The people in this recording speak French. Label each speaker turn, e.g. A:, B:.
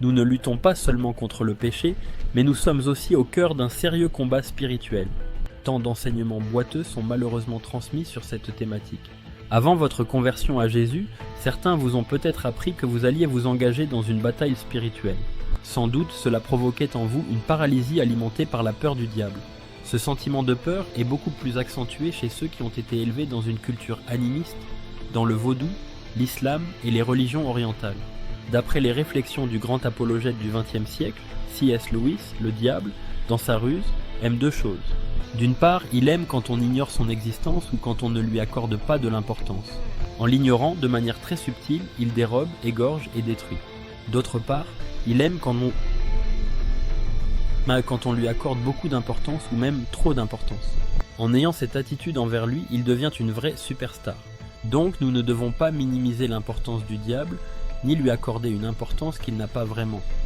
A: Nous ne luttons pas seulement contre le péché, mais nous sommes aussi au cœur d'un sérieux combat spirituel. Tant d'enseignements boiteux sont malheureusement transmis sur cette thématique. Avant votre conversion à Jésus, certains vous ont peut-être appris que vous alliez vous engager dans une bataille spirituelle. Sans doute cela provoquait en vous une paralysie alimentée par la peur du diable. Ce sentiment de peur est beaucoup plus accentué chez ceux qui ont été élevés dans une culture animiste, dans le vaudou, l'islam et les religions orientales. D'après les réflexions du grand apologète du XXe siècle, C.S. Lewis, le diable, dans sa ruse, aime deux choses. D'une part, il aime quand on ignore son existence ou quand on ne lui accorde pas de l'importance. En l'ignorant, de manière très subtile, il dérobe, égorge et détruit. D'autre part, il aime quand on lui accorde beaucoup d'importance ou même trop d'importance. En ayant cette attitude envers lui, il devient une vraie superstar. Donc nous ne devons pas minimiser l'importance du diable, ni lui accorder une importance qu'il n'a pas vraiment.